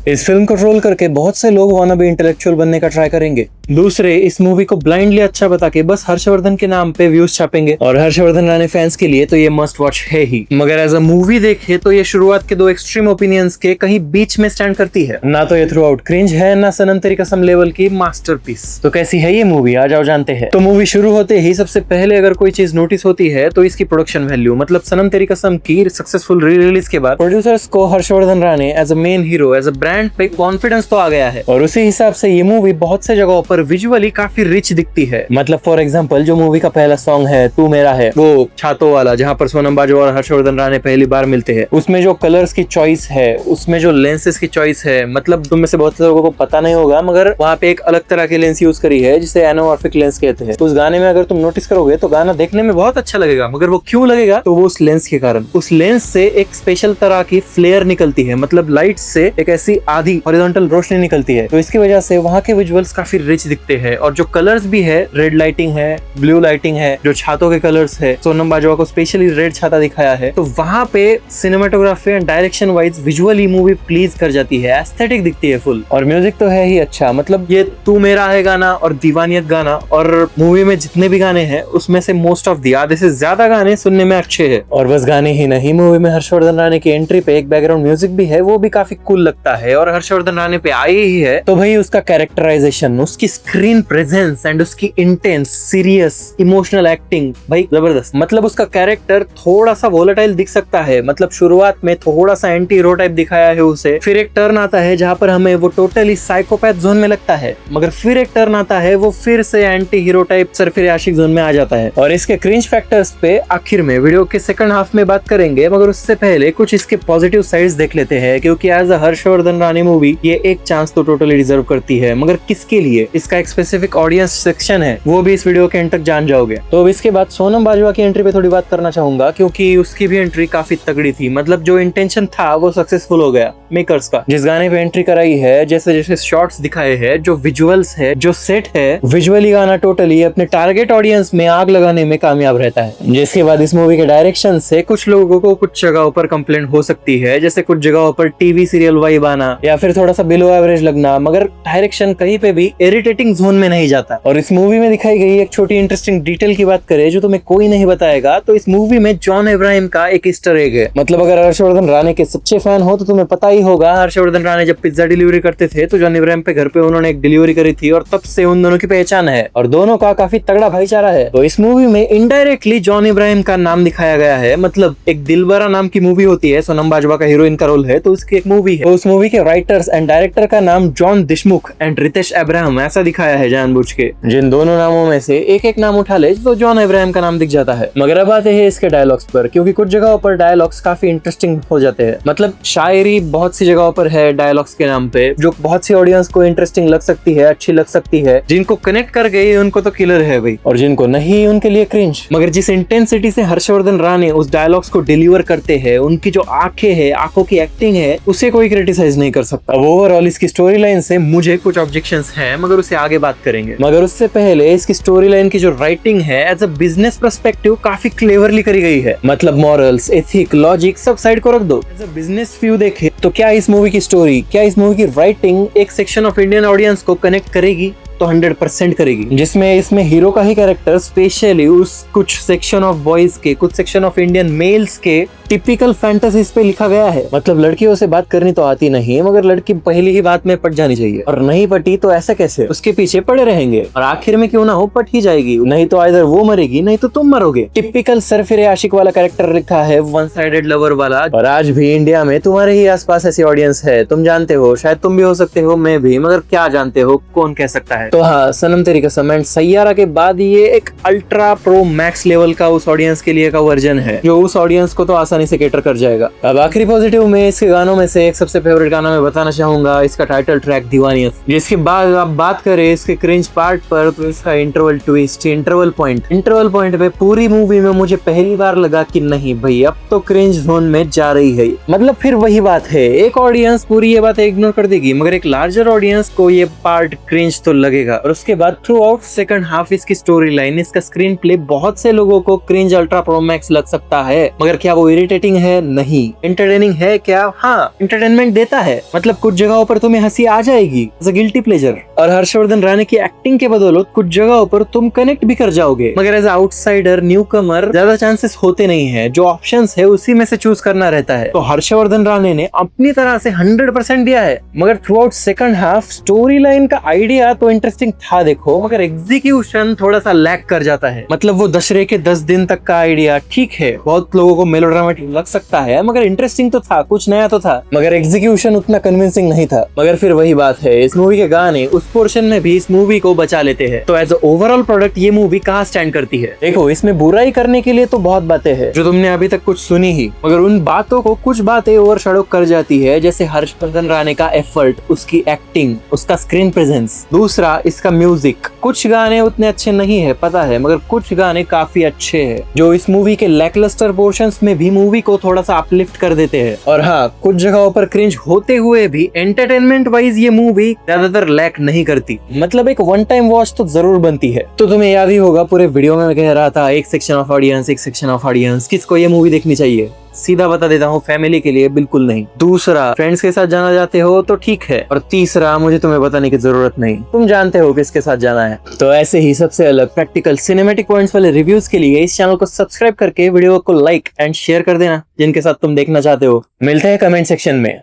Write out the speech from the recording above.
इस फिल्म को ट्रोल करके बहुत से लोग वाना बी इंटेलेक्चुअल बनने का ट्राई करेंगे। दूसरे इस मूवी को ब्लाइंडली अच्छा बता के बस हर्षवर्धन के नाम पे व्यूज छापेंगे और हर्षवर्धन राणे फैंस के लिए तो ये मस्ट वॉच है ही। मगर एज अ मूवी देखे तो ये शुरुआत के दो एक्सट्रीम ओपिनियंस के कहीं बीच में स्टैंड करती है। ना तो ये थ्रू आउट क्रिंज है, ना सनम तेरी कसम लेवल की मास्टरपीस। तो कैसी है ये मूवी, आ जाओ जानते हैं। तो मूवी शुरू होते ही सबसे पहले अगर कोई चीज नोटिस होती है तो इसकी प्रोडक्शन वैल्यू। मतलब सनम तेरी कसम की सक्सेसफुल री रिलीज के बाद प्रोड्यूसर्स को Harshvardhan Rane as a main hero, as a brand पे कॉन्फिडेंस तो आ गया है और उसी हिसाब से ये मूवी बहुत से जगहों पर विजुअली काफी रिच दिखती है। मतलब फॉर एग्जांपल जो मूवी का पहला सॉन्ग है तू मेरा है, वो छातों वाला, जहाँ पर सोनम बाजवा और हर्षवर्धन राणे पहली बार मिलते हैं, उसमें जो कलर्स की चॉइस है, उसमें जो लेंसेस की चॉइस है, मतलब तुम में से बहुत से लोगों को पता नहीं होगा मगर वहाँ पे एक अलग तरह की लेंस यूज करी है जिसे एनोमॉर्फिक लेंस कहते हैं। उस गाने में अगर तुम नोटिस करोगे तो गाना देखने में बहुत अच्छा लगेगा, मगर वो क्यों लगेगा? तो वो उस लेंस के कारण। उस लेंस से एक स्पेशल तरह की फ्लेयर निकलती है, मतलब लाइट से एक ऐसी आधी हॉरिजॉन्टल रोशनी निकलती है, तो इसकी वजह से वहाँ के विजुअल्स काफी रिच दिखते हैं। और जो कलर्स भी है, रेड लाइटिंग है, ब्लू लाइटिंग है, जो छातों के कलर्स है, सोनम बाजवा को स्पेशली रेड छाता दिखाया है, तो वहाँ पे cinematography and direction wise visually movie please कर जाती है, एस्थेटिक दिखती है फुल। और म्यूजिक तो है ही अच्छा। मतलब ये तू मेरा है गाना और दीवानियत गाना और मूवी में जितने भी गाने हैं उसमें से मोस्ट ऑफ दी आधे से ज्यादा गाने सुनने में अच्छे हैं। और बस गाने ही नहीं, मूवी में हर्षवर्धन राणे की एंट्री पे एक बैकग्राउंड म्यूजिक भी है, वो भी काफी कूल लगता है। और हर्षवर्धन राणे पे आई ही है तो भाई उसका कैरेक्टराइजेशन, उसकी स्क्रीन प्रेजेंस एंड उसकी इंटेंस सीरियस इमोशनल एक्टिंग भाई जबरदस्त। मतलब उसका कैरेक्टर थोड़ा सा वोलेटाइल दिख सकता है, मतलब शुरुआत में थोड़ा सा एंटी हीरो टाइप दिखाया है उसे, फिर एक टर्न आता है जहां पर हमें वो टोटली साइकोपैथ जोन में लगता है, मगर फिर एक टर्न आता है वो फिर से एंटी हीरो टाइप सरफिरे आशिक जोन में आ जाता है। और इसके क्रिंज फैक्टर्स पे आखिर में वीडियो के सेकंड हाफ में बात करेंगे, मगर उससे पहले कुछ इसके पॉजिटिव साइड्स देख लेते हैं, क्योंकि as a Harshvardhan Rane movie ये एक चांस तो टोटली डिजर्व करती है। मगर किसके लिए? इसका एक स्पेसिफिक ऑडियंस सेक्शन है, वो भी इस वीडियो के एंड तक जान जाओगे। तो अब इसके बाद सोनम बाजवा की एंट्री पे थोड़ी बात करना चाहूंगा, क्योंकि उसकी भी एंट्री काफी तगड़ी थी। मतलब जो इंटेंशन था वो सक्सेसफुल हो गया मेकर्स का। जिस गाने पे एंट्री कराई है, जैसे जैसे शॉट्स दिखाए हैं, जो विजुअल्स है, जो सेट है, विजुअली गाना टोटली अपने टारगेट ऑडियंस में आग लगाने में कामयाब रहता है। जिसके बाद इस मूवी के डायरेक्शन से कुछ लोगों को कुछ जगहों पर कंप्लेंट हो सकती है, जैसे कुछ जगहों पर टीवी सीरियल वाइब आना या फिर थोड़ा सा बिलो एवरेज लगना, मगर डायरेक्शन कहीं पे भी इरिटेटिंग जोन में नहीं जाता। और इस मूवी में दिखाई गई एक छोटी इंटरेस्टिंग डिटेल की बात करें जो तुम्हें कोई नहीं बताएगा, तो इस मूवी में जॉन इब्राहिम का एक ईस्टर एग है। मतलब अगर हर्षवर्धन राणे के सच्चे फैन हो तो तुम्हें पता ही होगा, हर्षवर्धन राणे जब पिज्जा डिलीवरी करते थे तो जॉन इब्राहिम पे घर पे उन्होंने एक डिलीवरी करी थी और तब से उन दोनों की पहचान है और दोनों का काफी तगड़ा भाईचारा है। तो इस मूवी में इनडायरेक्टली जॉन इब्राहिम का नाम दिखाया गया है। मतलब एक दिलबरा नाम की मूवी होती है, सोनम बाजवा का हीरोइन का रोल है, तो उसकी एक मूवी है, तो उस मूवी के राइटर्स एंड डायरेक्टर का नाम John Deshmukh and Riteish Abraham ऐसा दिखाया है जानबूझ के। जिन दोनों नामों में से एक एक नाम उठा ले तो जॉन इब्राहिम का नाम दिख जाता है। मगर अब आते हैं इसके डायलॉग्स पर, क्योंकि कुछ जगहों पर डायलॉग्स काफी इंटरेस्टिंग हो जाते हैं। मतलब शायरी बहुत सी जगहों पर है डायलॉग्स के नाम पे, जो बहुत सी ऑडियंस को इंटरेस्टिंग लग सकती है, अच्छी लग सकती है। जिनको कनेक्ट कर गई उनको तो किलर है भाई, और जिनको नहीं उनके लिए क्रिंज। मगर जिस इंटेंसिटी से हर्षवर्धन राणे उस डायलॉग्स को डिलीवर करते हैं, उनकी जो आंखें है, आंखों की एक्टिंग है, उसे कोई क्रिटिसाइज नहीं कर सकता। अब ओवरऑल इसकी स्टोरी लाइन से मुझे कुछ ऑब्जेक्शंस हैं, मगर उसे आगे बात करेंगे। मगर उससे पहले इसकी स्टोरी लाइन की जो राइटिंग है एज अ बिजनेस पर्सपेक्टिव काफी क्लेवरली करी गई है। मतलब मॉरल्स, एथिक, लॉजिक सब साइड को रख दो, एज अ बिजनेस व्यू देखे तो क्या इस मूवी की स्टोरी, क्या इस मूवी की राइटिंग एक सेक्शन ऑफ इंडियन ऑडियंस को कनेक्ट करेगी? तो 100% करेगी। जिसमें इसमें हीरो का ही कैरेक्टर स्पेशली उस कुछ सेक्शन ऑफ बॉयज के, कुछ सेक्शन ऑफ इंडियन मेल्स के टिपिकल फैंटेसीज पे लिखा गया है। मतलब लड़कियों से बात करनी तो आती नहीं, मगर लड़की पहली ही बात में पट जानी चाहिए, और नहीं पटी तो ऐसा कैसे, उसके पीछे पड़े रहेंगे और आखिर में क्यों ना हो पट ही जाएगी। नहीं तो आइदर वो मरेगी नहीं तो तुम मरोगे। टिपिकल सरफिरे आशिक वाला कैरेक्टर लिखा है, वन साइडेड लवर वाला। और आज भी इंडिया में तुम्हारे ही आसपास ऐसी ऑडियंस है, तुम जानते हो, शायद तुम भी हो सकते हो, मैं भी, मगर क्या जानते हो, कौन कह सकता है। तो हाँ, सनम तेरी कसम एंड सैयारा के बाद ये एक अल्ट्रा प्रो मैक्स लेवल का उस ऑडियंस के लिए का वर्जन है, जो उस ऑडियंस को तो आसानी से कैटर कर जाएगा। अब आखिरी पॉजिटिव में इसके गानों में से एक सबसे फेवरेट गाना मैं बताना चाहूंगा, इसका टाइटल ट्रैक दीवानियत। जिसके बाद आप बात करें इसके क्रिंज पार्ट पर, तो इसका इंटरवल ट्विस्ट, इंटरवल पॉइंट पे पूरी मूवी में मुझे पहली बार लगा कि नहीं भाई अब तो क्रिंज जोन में जा रही है। मतलब फिर वही बात है, एक ऑडियंस पूरी ये बात इग्नोर कर देगी, मगर एक लार्जर ऑडियंस को ये पार्ट क्रिंज तो लगेगा। और उसके बाद थ्रू आउट सेकंड हाफ इसकी स्टोरी लाइन, इसका स्क्रीन प्ले बहुत से लोगों को क्रिंज अल्ट्रा प्रो मैक्स लग सकता है, मगर क्या वो इरिटेटिंग है? नहीं। एंटरटेनिंग है क्या? हाँ, एंटरटेनमेंट देता है। मतलब कुछ जगहों पर तुम्हें हंसी आ जाएगी, एज अ गिल्टी प्लेजर। और हर्षवर्धन राणे की एक्टिंग के बदौलत कुछ जगहों पर तुम कनेक्ट भी कर जाओगे। मगर एज आउटसाइडर, न्यू कमर, ज्यादा चांसेस होते नहीं है। जो ऑप्शंस है उसी में से चूज करना रहता है। तो हर्षवर्धन राणे ने अपनी तरह से 100% दिया है। मगर through out second half story line का आइडिया तो इंटरेस्टिंग था देखो, मगर एग्जीक्यूशन थोड़ा सा लैक कर जाता है। मतलब वो दशहरे के 10 दिन तक का आइडिया ठीक है, बहुत लोगों को मेलोड्रामेटिक लग सकता है, मगर इंटरेस्टिंग तो था, कुछ नया तो था, मगर एग्जीक्यूशन उतना कन्विंसिंग नहीं था। मगर फिर वही बात है, इस मूवी के गाने उस पोर्शन में भी इस मूवी को बचा लेते हैं। तो एज ओवरऑल प्रोडक्ट ये मूवी कहाँ स्टैंड करती है? देखो, इसमें बुराई करने के लिए तो बहुत बातें हैं जो तुमने अभी तक कुछ सुनी ही, मगर उन बातों को कुछ बातें ओवरशैडो कर जाती है। जैसे हर्षवर्धन राणे का एफर्ट, उसकी एक्टिंग, उसका स्क्रीन प्रेजेंस। दूसरा, इसका म्यूजिक। कुछ गाने उतने अच्छे नहीं है पता है, मगर कुछ गाने काफी अच्छे हैं जो इस मूवी के लैकलस्टर पोर्शंस में भी मूवी को थोड़ा सा अपलिफ्ट कर देते हैं। और हाँ, कुछ जगहों पर क्रिंज होते हुए भी एंटरटेनमेंट वाइज ये मूवी ज्यादातर लैक नहीं करती। मतलब एक वन टाइम वॉच तो जरूर बनती है। तो तुम्हें याद ही होगा, पूरे वीडियो में मैं कह रहा था एक सेक्शन ऑफ ऑडियंस किसको ये मूवी देखनी चाहिए। सीधा बता देता हूँ, फैमिली के लिए बिल्कुल नहीं। दूसरा, फ्रेंड्स के साथ जाना चाहते हो तो ठीक है। और तीसरा, मुझे तुम्हें बताने की जरूरत नहीं, तुम जानते हो किसके साथ जाना है। तो ऐसे ही सबसे अलग प्रैक्टिकल सिनेमैटिक पॉइंट्स वाले रिव्यूज के लिए इस चैनल को सब्सक्राइब करके वीडियो को लाइक एंड शेयर कर देना जिनके साथ तुम देखना चाहते हो। मिलते हैं कमेंट सेक्शन में।